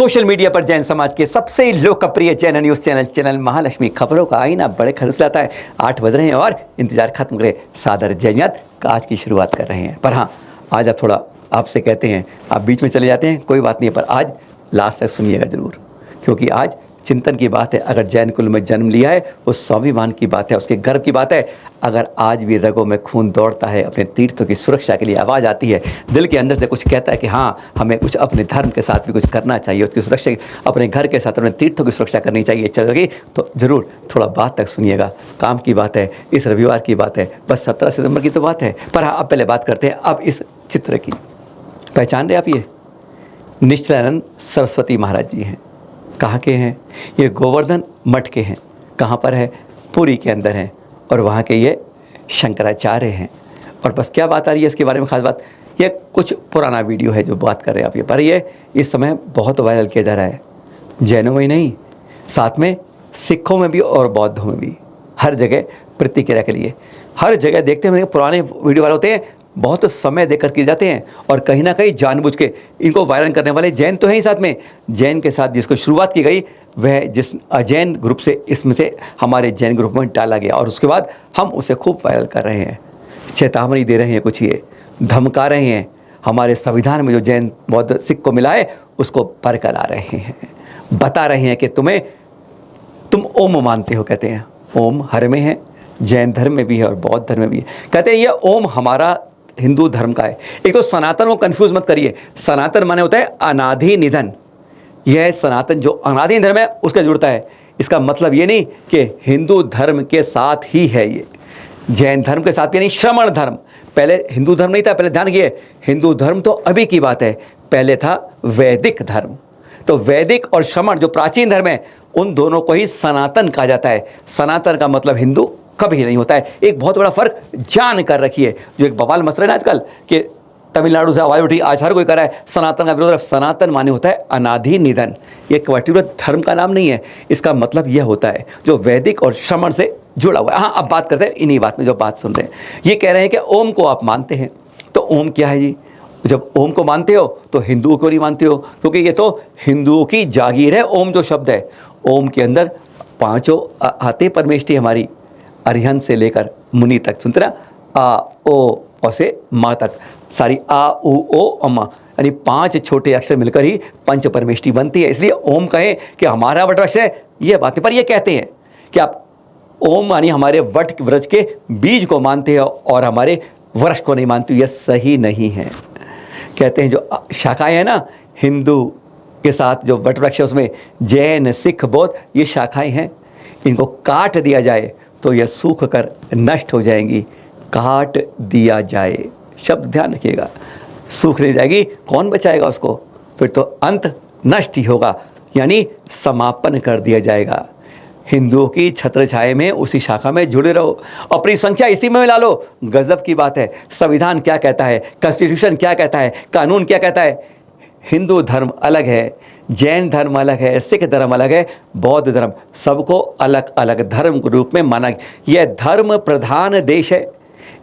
Social media पर जैन समाज के सबसे लोकप्रिय जैन न्यूज़ चैनल महालक्ष्मी खबरों का आईना बड़े खर्च लाता है। 8 बज रहे हैं और इंतजार खत्म करे सादर जैनियत आज की शुरुआत कर रहे हैं। पर हाँ, आज आप थोड़ा आपसे कहते हैं, आप बीच में चले जाते हैं, कोई बात नहीं, पर आज लास्ट तक सुनिएगा ज़रूर, क्योंकि आज चिंतन की बात है। अगर जैन कुल में जन्म लिया है, उस स्वाभिमान की बात है, उसके गर्व की बात है। अगर आज भी रगों में खून दौड़ता है, अपने तीर्थों की सुरक्षा के लिए आवाज़ आती है, दिल के अंदर से कुछ कहता है कि हाँ, हमें कुछ अपने धर्म के साथ भी कुछ करना चाहिए, उसकी सुरक्षा, अपने घर के साथ अपने तीर्थों की सुरक्षा करनी चाहिए चलेगी, तो ज़रूर थोड़ा बात तक सुनिएगा। काम की बात है, इस रविवार की बात है, बस 17 सितंबर की तो बात है। पर हाँ, अब पहले बात करते हैं अब इस चित्र की। पहचान रहे आप? ये निश्चलानंद सरस्वती महाराज जी हैं। कहाँ के हैं? ये गोवर्धन मठ के हैं। कहाँ पर है? पुरी के अंदर हैं। और वहाँ के ये शंकराचार्य हैं। और बस क्या बात आ रही है इसके बारे में खास बात, ये कुछ पुराना वीडियो है जो बात कर रहे हैं आप, ये पर ये इस समय बहुत वायरल किया जा रहा है, जैनों में ही नहीं, साथ में सिखों में भी और बौद्धों में भी, हर जगह प्रतिक्रिया के लिए। हर जगह देखते हैं पुराने वीडियो वाले होते हैं, बहुत समय देकर किए जाते हैं, और कहीं ना कहीं जानबूझ के इनको वायरल करने वाले जैन तो हैं ही साथ में। जैन के साथ जिसको शुरुआत की गई, वह जिस अजैन ग्रुप से इसमें से हमारे जैन ग्रुप में डाला गया, और उसके बाद हम उसे खूब वायरल कर रहे हैं, चेतावनी दे रहे हैं, कुछ ये धमका रहे हैं। हमारे संविधान में जो जैन बौद्ध सिख को मिला है, उसको बरकरार रहे हैं, बता रहे हैं कि तुम ओम मानते हो, कहते हैं ओम हर में है, जैन धर्म में भी है और बौद्ध धर्म में भी है। कहते हैं ये ओम हमारा हिंदू धर्म का है। एक तो सनातन को कंफ्यूज मत करिए, सनातन माने होता है अनादि निधन। यह सनातन जो अनादि धर्म है उसका जुड़ता है। इसका मतलब ये नहीं कि हिंदू धर्म के साथ ही है, ये जैन धर्म के साथ भी नहीं। श्रमण धर्म पहले हिंदू धर्म नहीं था, पहले ध्यान रखिए, हिंदू धर्म तो अभी की बात है, पहले था वैदिक धर्म। तो वैदिक और श्रमण जो प्राचीन धर्म है, उन दोनों को ही सनातन कहा जाता है। सनातन का मतलब हिंदू कभी नहीं होता है। एक बहुत बड़ा फर्क जान कर रखिए। जो एक बवाल मच रहा है ना आजकल कि तमिलनाडु से आवाज़ उठी, आज हर कोई कर रहा है सनातन का विरोध। सनातन माने होता है अनादि निधन। ये पर्टिकुलर धर्म का नाम नहीं है, इसका मतलब यह होता है जो वैदिक और श्रमण से जुड़ा हुआ है। हाँ, अब बात करते हैं इन्हीं बात में जो बात सुन रहे हैं। ये कह रहे हैं कि ओम को आप मानते हैं, तो ओम क्या है जी? जब ओम को मानते हो तो हिंदुओं को नहीं मानते हो, क्योंकि ये तो हिंदुओं की जागीर है। ओम जो शब्द है, ओम के अंदर पाँचों आते परमेष्टि हमारी, अरिहंत से लेकर मुनि तक, सुनते ना, आ ओ से माँ तक, सारी आ उ ओ अम्मा, यानी 5 छोटे अक्षर मिलकर ही पंच परमेष्टि बनती है। इसलिए ओम कहें कि हमारा वटवृक्ष है, ये बात है। पर ये कहते हैं कि आप ओम यानी हमारे वट वृक्ष के बीज को मानते हो और हमारे वृक्ष को नहीं मानते, यह सही नहीं है। कहते हैं जो शाखाएं हैं ना हिंदू के साथ, जो वटवृक्ष है उसमें जैन सिख बौद्ध ये शाखाएं हैं, इनको काट दिया जाए तो यह सूख कर नष्ट हो जाएंगी। काट दिया जाए, शब्द ध्यान रखिएगा, सूख नहीं जाएगी, कौन बचाएगा उसको? फिर तो अंत नष्ट ही होगा, यानी समापन कर दिया जाएगा। हिंदुओं की छत्र छाया में उसी शाखा में जुड़े रहो, अपनी संख्या इसी में मिला लो। गजब की बात है। संविधान क्या कहता है, कॉन्स्टिट्यूशन क्या कहता है, कानून क्या कहता है? हिंदू धर्म अलग है, जैन धर्म अलग है, सिख धर्म अलग है, बौद्ध धर्म, सबको अलग अलग धर्म के रूप में माना गया। यह धर्म प्रधान देश है,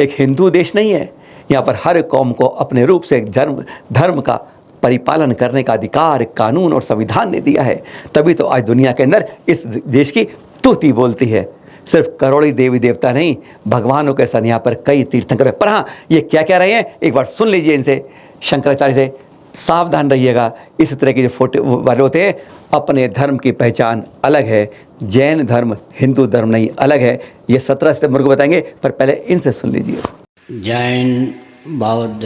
एक हिंदू देश नहीं है। यहाँ पर हर कौम को अपने रूप से धर्म का परिपालन करने का अधिकार कानून और संविधान ने दिया है। तभी तो आज दुनिया के अंदर इस देश की तुति बोलती है। सिर्फ करोड़ों देवी देवता नहीं, भगवानों के साथ यहाँ पर कई तीर्थंकर। पर हाँ, ये क्या कह रहे हैं एक बार सुन लीजिए इनसे, शंकराचार्य से। सावधान रहिएगा, इस तरह के जो फोटो वाले होते हैं, अपने धर्म की पहचान अलग है, जैन धर्म हिंदू धर्म नहीं, अलग है। ये 17 सितंबर को बताएंगे, पर पहले इनसे सुन लीजिए। जैन बौद्ध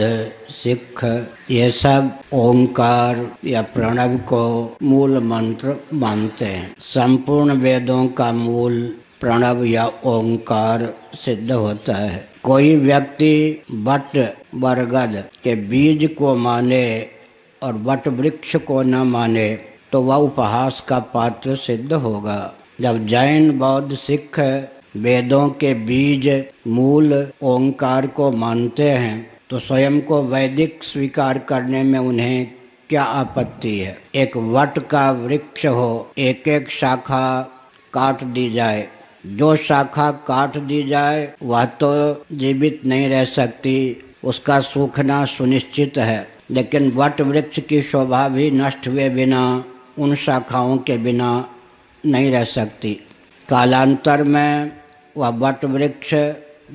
सिख ये सब ओंकार या प्रणव को मूल मंत्र मानते हैं। संपूर्ण वेदों का मूल प्रणव या ओंकार सिद्ध होता है। कोई व्यक्ति वट बरगद के बीज को माने और वट वृक्ष को न माने तो वह उपहास का पात्र सिद्ध होगा। जब जैन बौद्ध सिख वेदों के बीज मूल ओंकार को मानते हैं तो स्वयं को वैदिक स्वीकार करने में उन्हें क्या आपत्ति है? एक वट का वृक्ष हो, एक एक शाखा काट दी जाए, जो शाखा काट दी जाए वह तो जीवित नहीं रह सकती, उसका सूखना सुनिश्चित है। लेकिन वट वृक्ष की शोभा भी नष्ट हुए बिना उन शाखाओं के बिना नहीं रह सकती। कालांतर में वह वट वृक्ष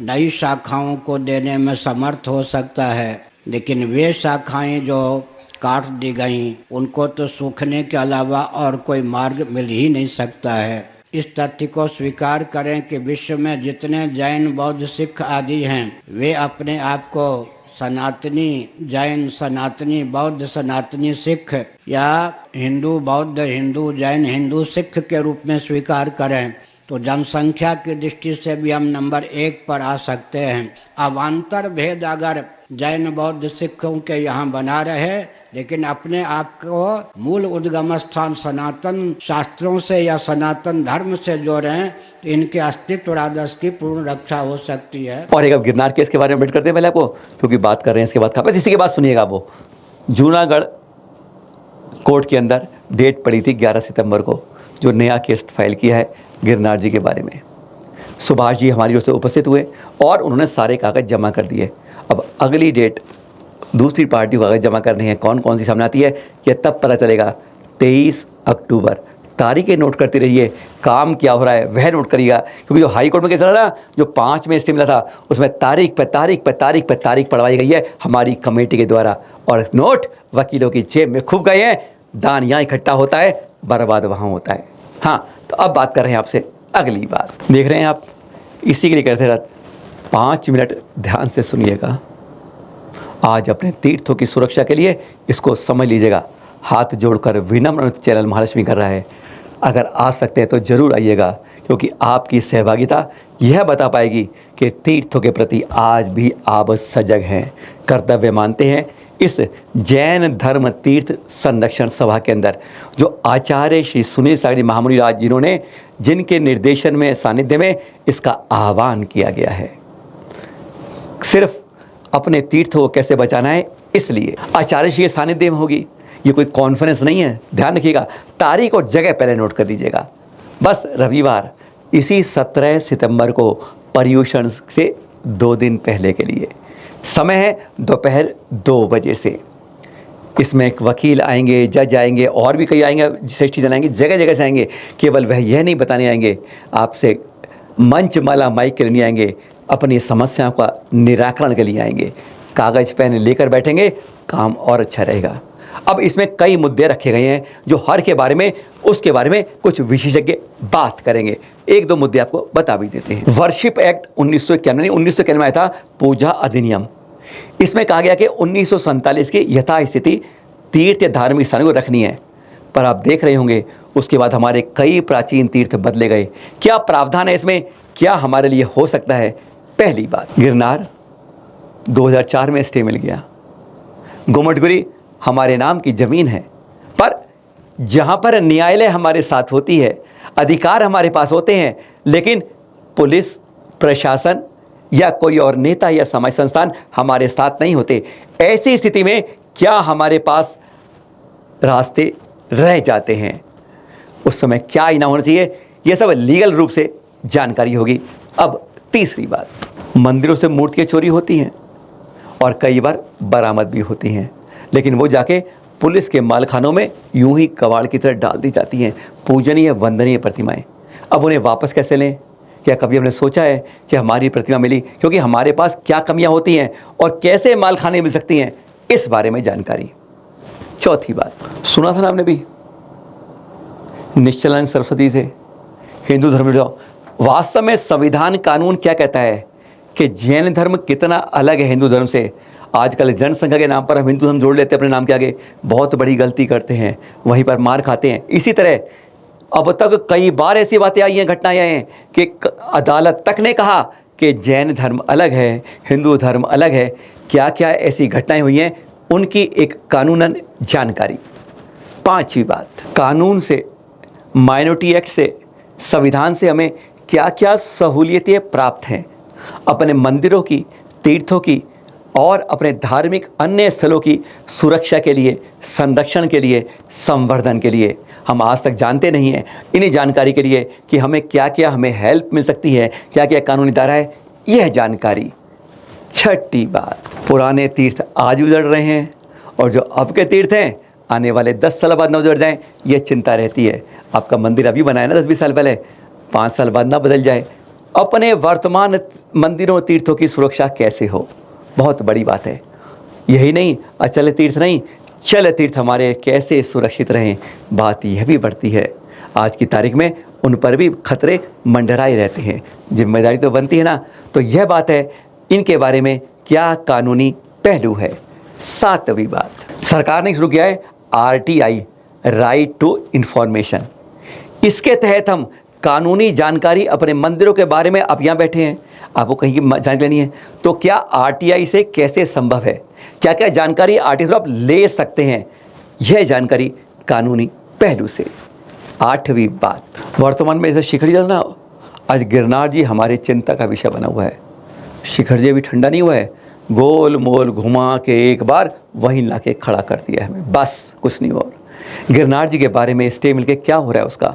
नई शाखाओं को देने में समर्थ हो सकता है, लेकिन वे शाखाएं जो काट दी गईं उनको तो सूखने के अलावा और कोई मार्ग मिल ही नहीं सकता है। इस तथ्य को स्वीकार करें कि विश्व में जितने जैन, बौद्ध, सिख आदि हैं वे अपने आप को सनातनी जैन, सनातनी बौद्ध, सनातनी सिख या हिंदू बौद्ध, हिंदू जैन, हिंदू सिख के रूप में स्वीकार करें तो जनसंख्या की दृष्टि से भी हम नंबर 1 पर आ सकते हैं। अवान्तर भेद अगर जैन, बौद्ध, सिखों के यहाँ बना रहे, लेकिन अपने आप को मूल उद्गम स्थान सनातन शास्त्रों से या सनातन धर्म से जोड़ें तो इनके अस्तित्व और आदर्श की पूर्ण रक्षा हो सकती है। और एक अब गिरनार केस के बारे में अपडेट करते हैं पहले आपको, क्योंकि बात कर रहे हैं इसके बाद बस इसी के बाद सुनिएगा। वो जूनागढ़ कोर्ट के अंदर डेट पड़ी थी 11 सितंबर को, जो नया केस फाइल किया है गिरनार जी के बारे में। सुभाष जी हमारी ओर से उपस्थित हुए और उन्होंने सारे कागज़ जमा कर दिए। अब अगली डेट दूसरी पार्टी को कागज़ जमा करनी है, कौन कौन सी सामने आती है यह तब पता चलेगा। 23 अक्टूबर तारीखें नोट करते रहिए, काम क्या हो रहा है वह नोट करिएगा, क्योंकि जो हाई कोर्ट में केस रहा ना, जो 5 में स्टे मिला था, उसमें तारीख पे तारीख पे तारीख पे तारीख पढ़वाई गई है हमारी कमेटी के द्वारा। और नोट वकीलों की जेब में खूब गए हैं, दान यहाँ इकट्ठा होता है, बर्बाद वहाँ होता है। हाँ, तो अब बात कर रहे हैं आपसे अगली बात। देख रहे हैं आप, इसी के लिए कहते रहते 5 मिनट ध्यान से सुनिएगा। आज अपने तीर्थों की सुरक्षा के लिए इसको समझ लीजिएगा। हाथ जोड़कर विनम्र चैनल महालक्ष्मी कर रहा है। अगर आ सकते हैं तो ज़रूर आइएगा, क्योंकि आपकी सहभागिता यह बता पाएगी कि तीर्थों के प्रति आज भी आप सजग हैं, कर्तव्य मानते हैं। इस जैन धर्म तीर्थ संरक्षण सभा के अंदर जो आचार्य श्री सुनील सागरी महामुनि राज जिन्होंने जिनके निर्देशन में, सानिध्य में इसका आह्वान किया गया है, सिर्फ अपने तीर्थों को कैसे बचाना है इसलिए आचार्य श्री के सानिध्य में होगी। ये कोई कॉन्फ्रेंस नहीं है, ध्यान रखिएगा। तारीख और जगह पहले नोट कर लीजिएगा। बस रविवार इसी 17 सितंबर को पर्युषण से 2 दिन पहले के लिए समय है दोपहर 2 बजे से। इसमें एक वकील आएंगे, जज आएंगे और भी कई आएंगे, श्रेष्ठी जन आएंगे, जगह जगह से आएंगे। केवल वह यह नहीं बताने आएंगे, आपसे मंच माला माइक के लिए नहीं आएंगे, अपनी समस्याओं का निराकरण के लिए आएंगे। कागज़ पेन लेकर बैठेंगे, काम और अच्छा रहेगा। अब इसमें कई मुद्दे रखे गए हैं जो हर के बारे में, उसके बारे में कुछ विशेषज्ञ बात करेंगे। 1-2 मुद्दे आपको बता भी देते हैं। वर्शिप एक्ट 1991 में आया था, पूजा अधिनियम। इसमें कहा गया कि 1947 की यथास्थिति तीर्थ या धार्मिक स्थानों को रखनी है। पर आप देख रहे होंगे उसके बाद हमारे कई प्राचीन तीर्थ बदले गए। क्या प्रावधान है इसमें, क्या हमारे लिए हो सकता है? पहली बात, गिरनार 2004 में स्टे मिल गया। गोमटगुरी हमारे नाम की ज़मीन है, पर जहाँ पर न्यायालय हमारे साथ होती है, अधिकार हमारे पास होते हैं, लेकिन पुलिस प्रशासन या कोई और नेता या समाज संस्थान हमारे साथ नहीं होते। ऐसी स्थिति में क्या हमारे पास रास्ते रह जाते हैं? उस समय क्या ही ना होना चाहिए, यह सब लीगल रूप से जानकारी होगी। अब तीसरी बात, मंदिरों से मूर्तियाँ चोरी होती हैं और कई बार बरामद भी होती हैं, लेकिन वो जाके पुलिस के मालखानों में यूं ही कबाड़ की तरह डाल दी जाती हैं, पूजनीय वंदनीय प्रतिमाएं। अब उन्हें वापस कैसे लें? क्या कभी हमने सोचा है कि हमारी प्रतिमा मिली क्योंकि हमारे पास क्या कमियां होती हैं और कैसे मालखाने मिल सकती हैं, इस बारे में जानकारी। चौथी बात, सुना था ना आपने भी, निश्चलानंद सरस्वती से हिंदू धर्म जुड़ाओ। वास्तव में संविधान कानून क्या कहता है कि जैन धर्म कितना अलग है हिंदू धर्म से। आजकल जनसंख्या के नाम पर हम हिंदू धर्म जोड़ लेते हैं अपने नाम के आगे, बहुत बड़ी गलती करते हैं, वहीं पर मार खाते हैं। इसी तरह अब तक कई बार ऐसी बातें आई हैं, घटनाएं आई हैं कि अदालत तक ने कहा कि जैन धर्म अलग है, हिंदू धर्म अलग है। क्या क्या ऐसी घटनाएं हुई हैं, उनकी एक कानूनन जानकारी। पांचवी बात, कानून से, माइनॉरिटी एक्ट से, संविधान से हमें क्या क्या सहूलियतें प्राप्त हैं। अपने मंदिरों की, तीर्थों की और अपने धार्मिक अन्य स्थलों की सुरक्षा के लिए, संरक्षण के लिए, संवर्धन के लिए हम आज तक जानते नहीं हैं। इन्हीं जानकारी के लिए कि हमें क्या क्या हमें हेल्प मिल सकती है, क्या क्या कानूनी दायरा है, यह जानकारी। छठी बात, पुराने तीर्थ आज उजड़ रहे हैं और जो अब के तीर्थ हैं आने वाले 10 साल बाद ना उजड़ जाए, ये चिंता रहती है। आपका मंदिर अभी बनाया ना 10-20 साल पहले, 5 साल बाद ना बदल जाए। अपने वर्तमान मंदिरों तीर्थों की सुरक्षा कैसे हो, बहुत बड़ी बात है। यही नहीं, अचल तीर्थ नहीं, चल तीर्थ हमारे कैसे सुरक्षित रहें, बात यह भी बढ़ती है। आज की तारीख में उन पर भी खतरे मंडराए रहते हैं, जिम्मेदारी तो बनती है ना। तो यह बात है, इनके बारे में क्या कानूनी पहलू है। 7वीं बात, सरकार ने शुरू किया है RTI, राइट टू इन्फॉर्मेशन। इसके तहत हम कानूनी जानकारी अपने मंदिरों के बारे में, आप यहाँ बैठे हैं, आपको कहीं की जानकारी लेनी है, तो क्या RTI से कैसे संभव है, क्या क्या जानकारी RTI से आप ले सकते हैं, यह जानकारी कानूनी पहलू से। 8वीं बात, वर्तमान में जैसे शिखर जल ना, आज गिरनार जी हमारे चिंता का विषय बना हुआ है। शिखर जी अभी ठंडा नहीं हुआ है, गोल मोल घुमा के एक बार वहीं ला के खड़ा कर दिया है हमें, बस कुछ नहीं और। गिरनार जी के बारे में स्टे मिलके क्या हो रहा है उसका,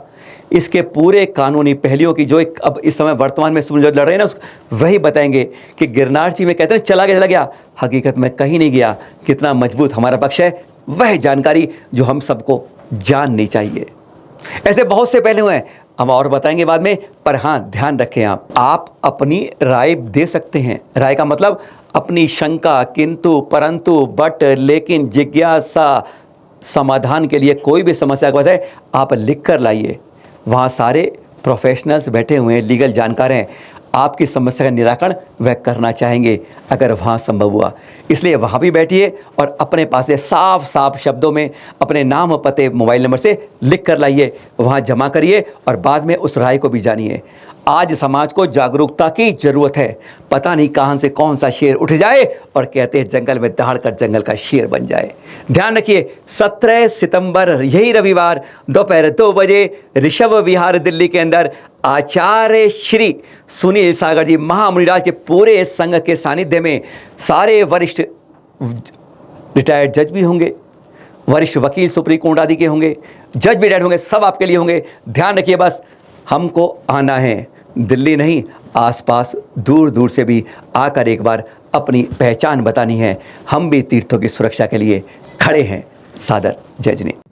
इसके पूरे कानूनी पहलुओं की जो एक अब इस समय वर्तमान में लड़ रहे हैं ना, वही बताएंगे कि गिरनार जी में कहते हैं चला गया, हकीकत में कहीं नहीं गया। कितना मजबूत हमारा पक्ष है, वह जानकारी जो हम सबको जाननी चाहिए। ऐसे बहुत से पहलू हैं, हम और बताएंगे बाद में, पर हाँ ध्यान रखें, आप अपनी राय दे सकते हैं। राय का मतलब अपनी शंका, किंतु परंतु, बट, लेकिन, जिज्ञासा, समाधान के लिए कोई भी समस्या का है आप लिख कर लाइए। वहाँ सारे प्रोफेशनल्स बैठे हुए हैं, लीगल जानकार हैं, आपकी समस्या का निराकरण वह करना चाहेंगे अगर वहाँ संभव हुआ। इसलिए वहाँ भी बैठिए और अपने पास से साफ साफ शब्दों में अपने नाम, पते, मोबाइल नंबर से लिख कर लाइए, वहाँ जमा करिए और बाद में उस राय को भी जानिए। आज समाज को जागरूकता की जरूरत है। पता नहीं कहां से कौन सा शेर उठ जाए और कहते हैं जंगल में दहाड़ कर जंगल का शेर बन जाए। ध्यान रखिए, 17 सितंबर यही रविवार दोपहर 2 बजे ऋषभ विहार दिल्ली के अंदर आचार्य श्री सुनील सागर जी महामुनिराज के पूरे संघ के सानिध्य में सारे वरिष्ठ रिटायर्ड जज भी होंगे, वरिष्ठ वकील सुप्रीम कोर्ट आदि के होंगे, जज भी रिटायर्ड होंगे, सब आपके लिए होंगे। ध्यान रखिए, बस हमको आना है, दिल्ली नहीं, आसपास दूर दूर से भी आकर एक बार अपनी पहचान बतानी है। हम भी तीर्थों की सुरक्षा के लिए खड़े हैं। सादर जय जिनेन्द्र।